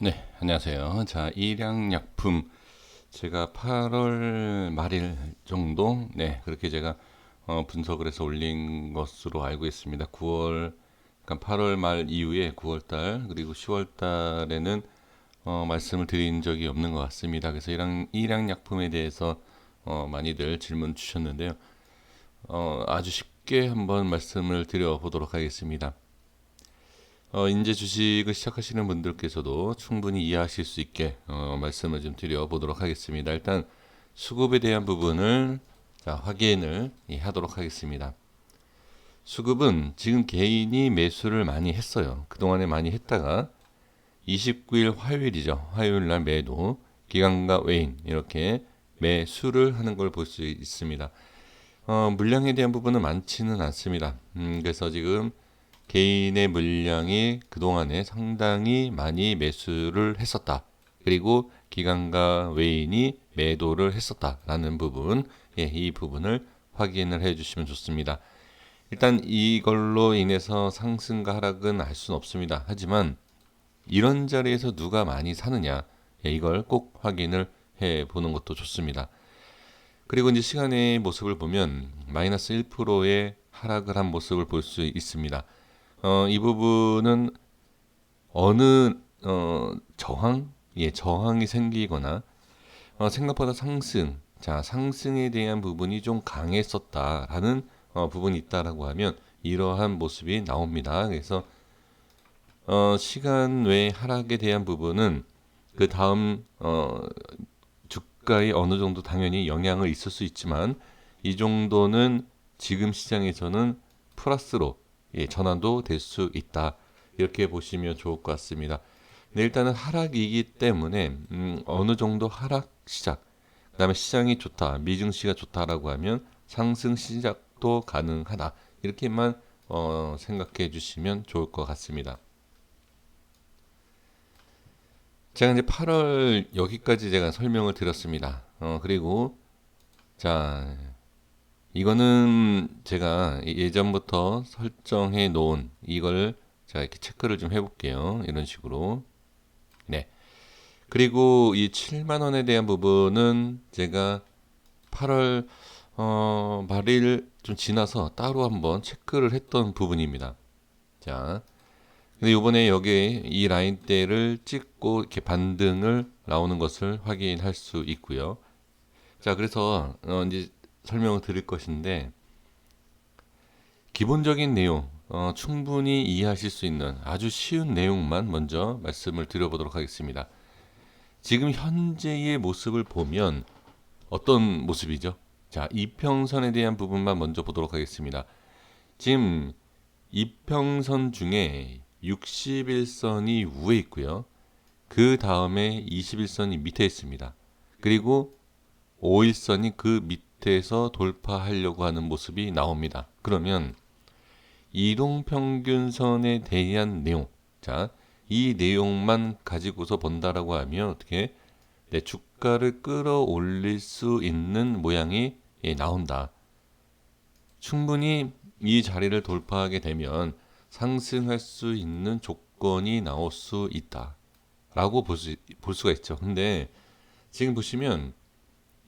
네, 안녕하세요. 자, 일양약품 제가 8월 말일 정도, 그렇게 제가 분석을 해서 올린 것으로 알고 있습니다. 9월, 그러니까 8월 말 이후에 9월 달 그리고 10월 달에는 말씀을 드린 적이 없는 것 같습니다. 그래서 일양약품에 대해서 많이들 질문 주셨는데요. 아주 쉽게 한번 말씀을 드려보도록 하겠습니다. 이제 주식을 시작하시는 분들께서도 충분히 이해하실 수 있게 말씀을 좀 드려보도록 하겠습니다. 일단 수급에 대한 부분을 확인을 하도록 하겠습니다. 수급은 지금 개인이 매수를 많이 했어요. 그동안에 많이 했다가 29일 화요일이죠. 화요일 날 매도, 기관과 외인 이렇게 매수를 하는 걸 볼 수 있습니다. 물량에 대한 부분은 많지는 않습니다. 그래서 지금 개인의 물량이 그동안에 상당히 많이 매수를 했었다. 그리고 기관과 외인이 매도를 했었다라는 부분, 이 부분을 확인을 해 주시면 좋습니다. 일단 이걸로 인해서 상승과 하락은 알 수는 없습니다. 하지만 이런 자리에서 누가 많이 사느냐, 이걸 꼭 확인을 해 보는 것도 좋습니다. 그리고 이제 시간의 모습을 보면 마이너스 1%의 하락을 한 모습을 볼 수 있습니다. 이 부분은 어느 저항이 생기거나 생각보다 상승에 대한 부분이 좀 강했었다라는 부분이 있다라고 하면 이러한 모습이 나옵니다. 그래서 시간 외 하락에 대한 부분은 그 다음 주가에 어느 정도 당연히 영향을 있을 수 있지만 이 정도는 지금 시장에서는 플러스로 전환도 될 수 있다. 이렇게 보시면 좋을 것 같습니다. 네, 일단은 하락이기 때문에 어느 정도 하락 시작, 그다음에 시장이 좋다, 미증시가 좋다라고 하면 상승 시작도 가능하다. 이렇게만 생각해 주시면 좋을 것 같습니다. 제가 이제 8월 여기까지 제가 설명을 드렸습니다. 그리고 자, 이거는 제가 예전부터 설정해 놓은 이걸 제가 이렇게 체크를 좀 해볼게요. 이런 식으로. 네. 그리고 이 7만 원에 대한 부분은 제가 8월 말일 좀 지나서 따로 한번 체크를 했던 부분입니다. 자, 근데 요번에 여기 이 라인대를 찍고 이렇게 반등을 나오는 것을 확인할 수 있고요. 자, 그래서 이제 설명을 드릴 것인데 기본적인 내용 충분히 이해하실 수 있는 아주 쉬운 내용만 먼저 말씀을 드려보도록 하겠습니다. 지금 현재의 모습을 보면 어떤 모습이죠? 자, 이평선에 대한 부분만 먼저 보도록 하겠습니다. 지금 이평선 중에 61선이 위에 있고요. 그 다음에 21선이 밑에 있습니다. 그리고 5일선이 그 밑에서 돌파하려고 하는 모습이 나옵니다. 그러면 이동평균선에 대한 내용, 자, 이 내용만 가지고서 본다라고 하면 어떻게 내 주가를 끌어올릴 수 있는 모양이 나온다. 충분히 이 자리를 돌파하게 되면 상승할 수 있는 조건이 나올 수 있다. 라고 볼 수가 있죠. 근데 지금 보시면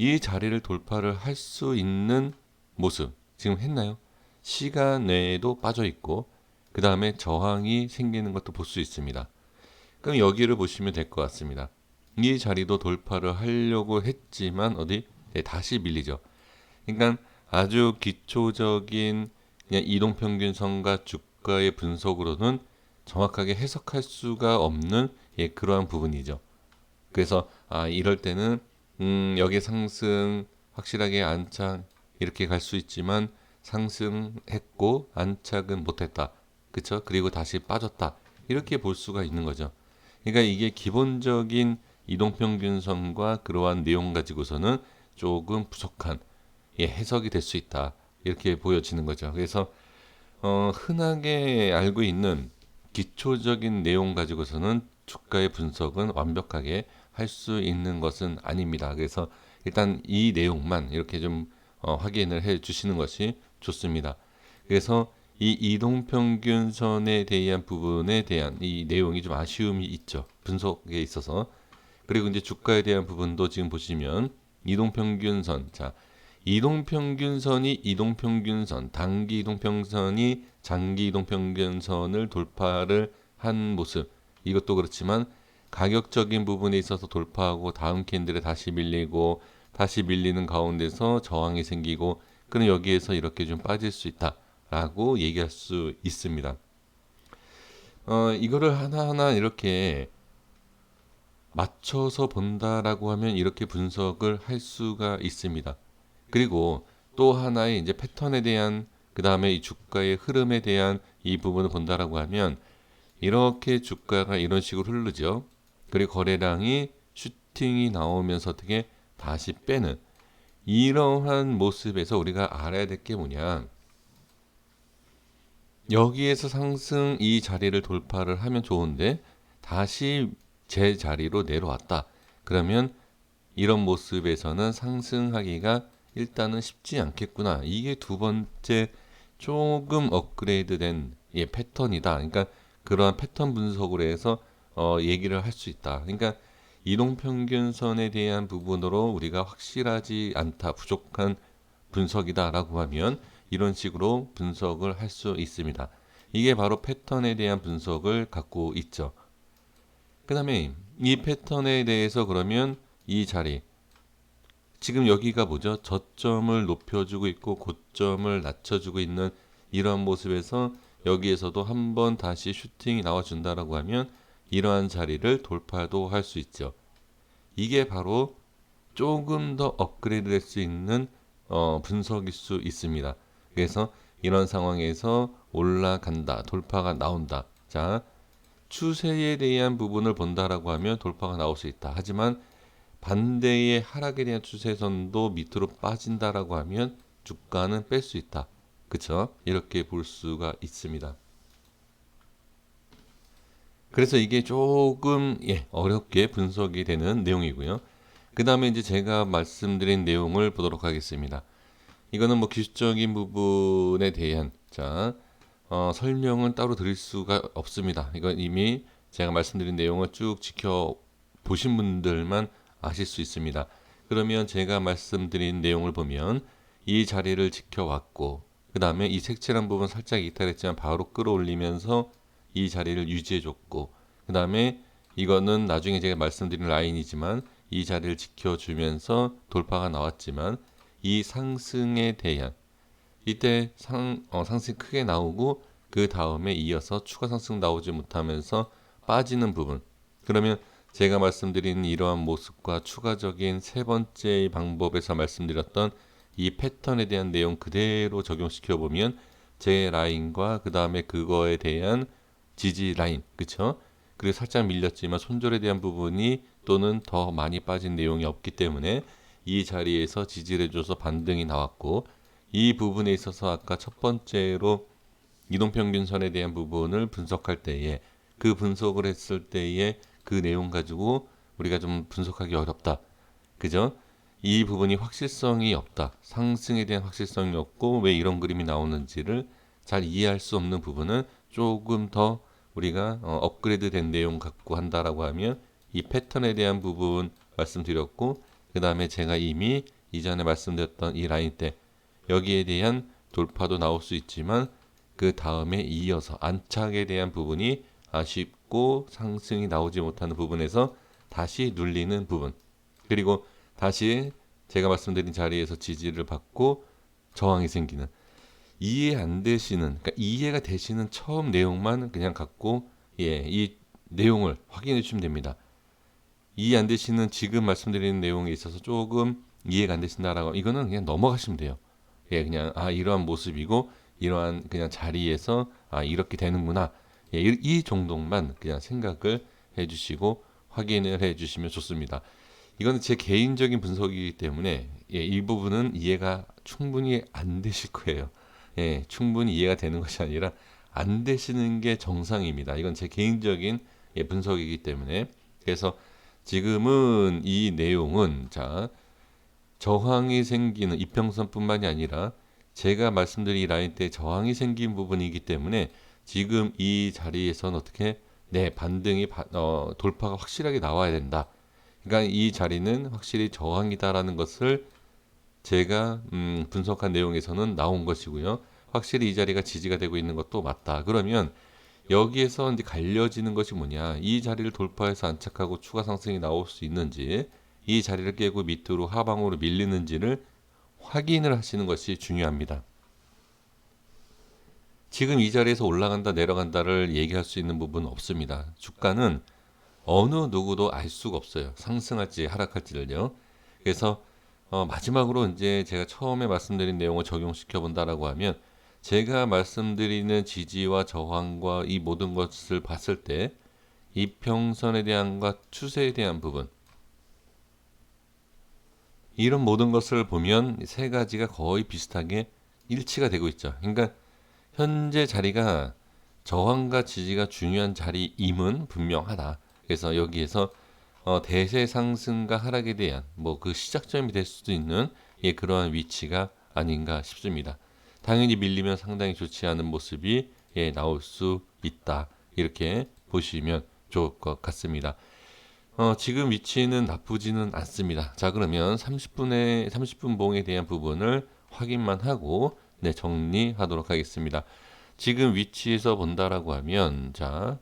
이 자리를 돌파를 할 수 있는 모습, 지금 했나요? 시간 내에도 빠져 있고, 그 다음에 저항이 생기는 것도 볼 수 있습니다. 그럼 여기를 보시면 될 것 같습니다. 이 자리도 돌파를 하려고 했지만, 다시 밀리죠. 그러니까 아주 기초적인 그냥 이동평균선과 주가의 분석으로는 정확하게 해석할 수가 없는 그러한 부분이죠. 그래서 이럴 때는 여기 상승 확실하게 안착 이렇게 갈 수 있지만 상승했고 안착은 못했다. 그쵸? 그리고 다시 빠졌다. 이렇게 볼 수가 있는 거죠. 그러니까 이게 기본적인 이동평균선과 그러한 내용 가지고서는 조금 부족한 해석이 될 수 있다. 이렇게 보여지는 거죠. 그래서 흔하게 알고 있는 기초적인 내용 가지고서는 주가의 분석은 완벽하게 할 수 있는 것은 아닙니다. 그래서 일단 이 내용만 이렇게 좀 확인을 해 주시는 것이 좋습니다. 그래서 이 이동평균선에 대한 부분에 대한 이 내용이 좀 아쉬움이 있죠. 분석에 있어서. 그리고 이제 주가에 대한 부분도 지금 보시면 이동평균선. 자, 이동평균선이 이동평균선, 단기 이동평균선이 장기 이동평균선을 돌파를 한 모습. 이것도 그렇지만 가격적인 부분에 있어서 돌파하고 다음 캔들에 다시 밀리고 다시 밀리는 가운데서 저항이 생기고 그럼 여기에서 이렇게 좀 빠질 수 있다라고 얘기할 수 있습니다. 이거를 하나하나 이렇게 맞춰서 본다라고 하면 이렇게 분석을 할 수가 있습니다. 그리고 또 하나의 이제 패턴에 대한 그 다음에 이 주가의 흐름에 대한 이 부분을 본다라고 하면 이렇게 주가가 이런 식으로 흐르죠. 그리고 거래량이 슈팅이 나오면서 어떻게 다시 빼는 이러한 모습에서 우리가 알아야 될 게 뭐냐. 여기에서 상승 이 자리를 돌파를 하면 좋은데 다시 제 자리로 내려왔다. 그러면 이런 모습에서는 상승하기가 일단은 쉽지 않겠구나. 이게 두 번째 조금 업그레이드된 패턴이다. 그러니까 그러한 패턴 분석으로 해서 얘기를 할 수 있다. 그러니까 이동평균선에 대한 부분으로 우리가 확실하지 않다, 부족한 분석이다라고 하면 이런 식으로 분석을 할 수 있습니다. 이게 바로 패턴에 대한 분석을 갖고 있죠. 그 다음에 이 패턴에 대해서 그러면 이 자리 지금 여기가 뭐죠? 저점을 높여주고 있고 고점을 낮춰주고 있는 이러한 모습에서 여기에서도 한번 다시 슈팅이 나와준다라고 하면 이러한 자리를 돌파도 할 수 있죠. 이게 바로 조금 더 업그레이드 될 수 있는 분석일 수 있습니다. 그래서 이런 상황에서 올라간다, 돌파가 나온다. 자, 추세에 대한 부분을 본다라고 하면 돌파가 나올 수 있다. 하지만 반대의 하락에 대한 추세선도 밑으로 빠진다라고 하면 주가는 뺄 수 있다. 그쵸? 이렇게 볼 수가 있습니다. 그래서 이게 조금 어렵게 분석이 되는 내용이고요. 그 다음에 이제 제가 말씀드린 내용을 보도록 하겠습니다. 이거는 뭐 기술적인 부분에 대한 설명은 따로 드릴 수가 없습니다. 이건 이미 제가 말씀드린 내용을 쭉 지켜 보신 분들만 아실 수 있습니다. 그러면 제가 말씀드린 내용을 보면 이 자리를 지켜왔고 그 다음에 이 색칠한 부분 살짝 이탈했지만 바로 끌어올리면서 이 자리를 유지해줬고 그 다음에 이거는 나중에 제가 말씀드린 라인이지만 이 자리를 지켜주면서 돌파가 나왔지만 이 상승에 대한 이때 상승이 크게 나오고 그 다음에 이어서 추가 상승 나오지 못하면서 빠지는 부분. 그러면 제가 말씀드린 이러한 모습과 추가적인 세 번째 방법에서 말씀드렸던 이 패턴에 대한 내용 그대로 적용시켜 보면 제 라인과 그 다음에 그거에 대한 지지 라인, 그쵸? 그리고 살짝 밀렸지만 손절에 대한 부분이 또는 더 많이 빠진 내용이 없기 때문에 이 자리에서 지지를 해줘서 반등이 나왔고 이 부분에 있어서 아까 첫 번째로 이동평균선에 대한 부분을 분석할 때에 그 분석을 했을 때에 그 내용 가지고 우리가 좀 분석하기 어렵다. 그죠? 이 부분이 확실성이 없다. 상승에 대한 확실성이 없고 왜 이런 그림이 나오는지를 잘 이해할 수 없는 부분은 조금 더 우리가 업그레이드 된 내용 갖고 한다라고 하면 이 패턴에 대한 부분 말씀드렸고 그 다음에 제가 이미 이전에 말씀드렸던 이 라인 때 여기에 대한 돌파도 나올 수 있지만 그 다음에 이어서 안착에 대한 부분이 아쉽고 상승이 나오지 못하는 부분에서 다시 눌리는 부분 그리고 다시 제가 말씀드린 자리에서 지지를 받고 저항이 생기는 이해 안 되시는 그러니까 이해가 되시는 처음 내용만 그냥 갖고 이 내용을 확인해 주시면 됩니다. 이해 안 되시는 지금 말씀드리는 내용에 있어서 조금 이해가 안 되신다라고 이거는 그냥 넘어가시면 돼요. 그냥 이러한 모습이고 이러한 그냥 자리에서 이렇게 되는구나. 이 정도만 그냥 생각을 해주시고 확인을 해주시면 좋습니다. 이거는 제 개인적인 분석이기 때문에 이 부분은 이해가 충분히 안 되실 거예요. 충분히 이해가 되는 것이 아니라 안 되시는 게 정상입니다. 이건 제 개인적인 분석이기 때문에 그래서 지금은 이 내용은 저항이 생기는 이평선뿐만이 아니라 제가 말씀드린 이 라인대에 저항이 생긴 부분이기 때문에 지금 이 자리에서는 어떻게 반등이 돌파가 확실하게 나와야 된다. 그러니까 이 자리는 확실히 저항이다라는 것을 제가 분석한 내용에서는 나온 것이고요. 확실히 이 자리가 지지가 되고 있는 것도 맞다. 그러면 여기에서 이제 갈려지는 것이 뭐냐? 이 자리를 돌파해서 안착하고 추가 상승이 나올 수 있는지, 이 자리를 깨고 밑으로 하방으로 밀리는지를 확인을 하시는 것이 중요합니다. 지금 이 자리에서 올라간다 내려간다를 얘기할 수 있는 부분은 없습니다. 주가는 어느 누구도 알 수가 없어요. 상승할지 하락할지를요. 그래서 마지막으로 이제 제가 처음에 말씀드린 내용을 적용시켜 본다라고 하면 제가 말씀드리는 지지와 저항과 이 모든 것을 봤을 때 이평선에 대한과 추세에 대한 부분, 이런 모든 것을 보면 세 가지가 거의 비슷하게 일치가 되고 있죠. 그러니까 현재 자리가 저항과 지지가 중요한 자리임은 분명하다. 그래서 여기에서 대세 상승과 하락에 대한 뭐 그 시작점이 될 수도 있는 그러한 위치가 아닌가 싶습니다. 당연히 밀리면 상당히 좋지 않은 모습이 나올 수 있다. 이렇게 보시면 좋을 것 같습니다. 지금 위치는 나쁘지는 않습니다. 자, 그러면 30분 봉에 대한 부분을 확인만 하고 정리하도록 하겠습니다. 지금 위치에서 본다라고 하면 자,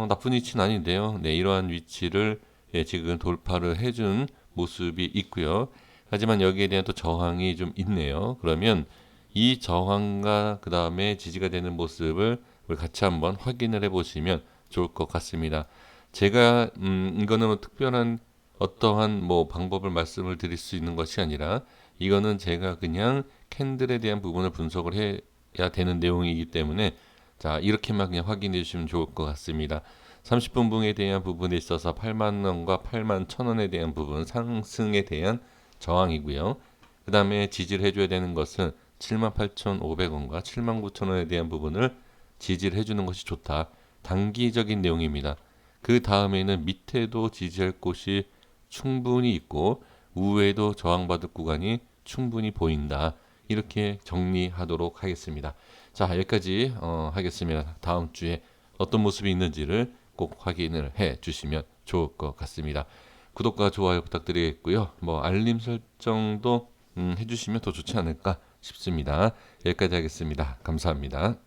나쁜 위치는 아닌데요. 이러한 위치를 지금 돌파를 해준 모습이 있고요. 하지만 여기에 대한 또 저항이 좀 있네요. 그러면 이 저항과 그 다음에 지지가 되는 모습을 같이 한번 확인을 해보시면 좋을 것 같습니다. 제가 이거는 뭐 특별한 어떠한 뭐 방법을 말씀을 드릴 수 있는 것이 아니라 이거는 제가 그냥 캔들에 대한 부분을 분석을 해야 되는 내용이기 때문에 자, 이렇게만 그냥 확인해 주시면 좋을 것 같습니다. 30분 봉에 대한 부분에 있어서 8만 원과 8만 1,000원에 대한 부분 상승에 대한 저항이고요. 그 다음에 지지를 해줘야 되는 것은 78,500원과 79,000원에 대한 부분을 지지를 해주는 것이 좋다. 단기적인 내용입니다. 그 다음에는 밑에도 지지할 곳이 충분히 있고 우에도 저항받을 구간이 충분히 보인다. 이렇게 정리하도록 하겠습니다. 자, 여기까지 하겠습니다. 다음 주에 어떤 모습이 있는지를 꼭 확인을 해 주시면 좋을 것 같습니다. 구독과 좋아요 부탁드리겠고요. 뭐 알림 설정도 해주시면 더 좋지 않을까 싶습니다. 여기까지 하겠습니다. 감사합니다.